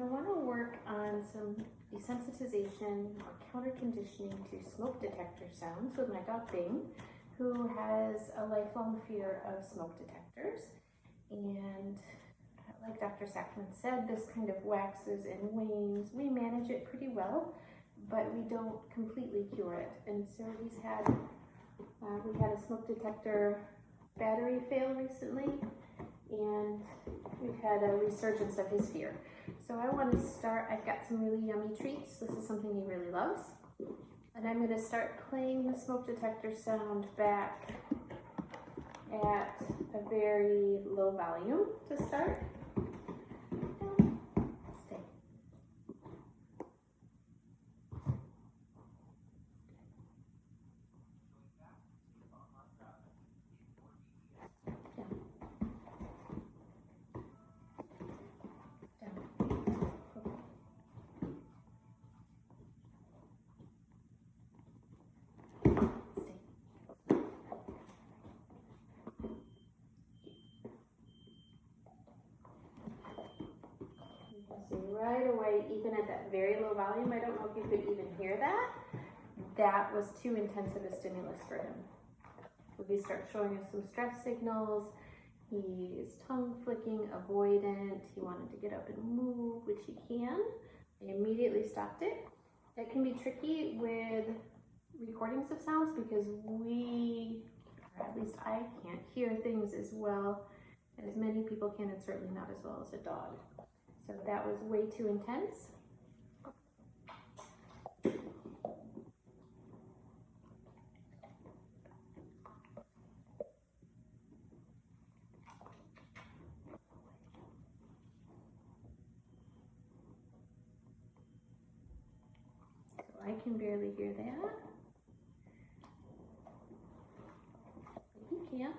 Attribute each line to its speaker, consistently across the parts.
Speaker 1: I want to work on some desensitization or counter conditioning to smoke detector sounds with my dog Bing, who has a lifelong fear of smoke detectors. And like Dr. Sackman said, this kind of waxes and wanes. We manage it pretty well, but we don't completely cure it. And so we had a smoke detector battery fail recently, and we've had a resurgence of his fear. So I want to start, I've got some really yummy treats. This is something he really loves. And I'm going to start playing the smoke detector sound back at a very low volume to start. Stay. Right away, even at that very low volume, I don't know if you could even hear that. That was too intense of a stimulus for him. So he starts showing us some stress signals. He is tongue flicking, avoidant. He wanted to get up and move, which he can. I immediately stopped it. It can be tricky with recordings of sounds because we, or at least I, can't hear things as well as many people can, and certainly not as well as a dog. So that was way too intense. So I can barely hear that. He can.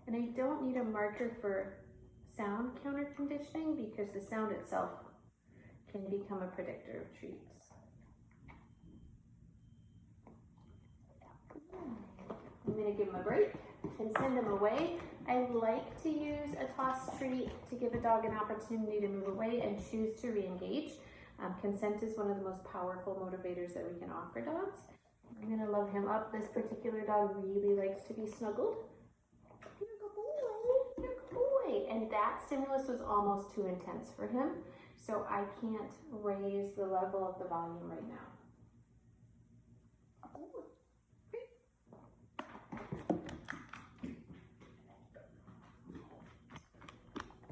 Speaker 1: And I don't need a marker for sound counter conditioning because the sound itself can become a predictor of treats. I'm going to give him a break and send him away. I like to use a toss treat to give a dog an opportunity to move away and choose to re-engage. Consent is one of the most powerful motivators that we can offer dogs. I'm going to love him up. This particular dog really likes to be snuggled. And that stimulus was almost too intense for him, so I can't raise the level of the volume right now.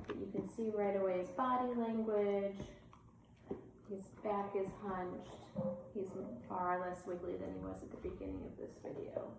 Speaker 1: You can see right away his body language. His back is hunched. He's far less wiggly than he was at the beginning of this video.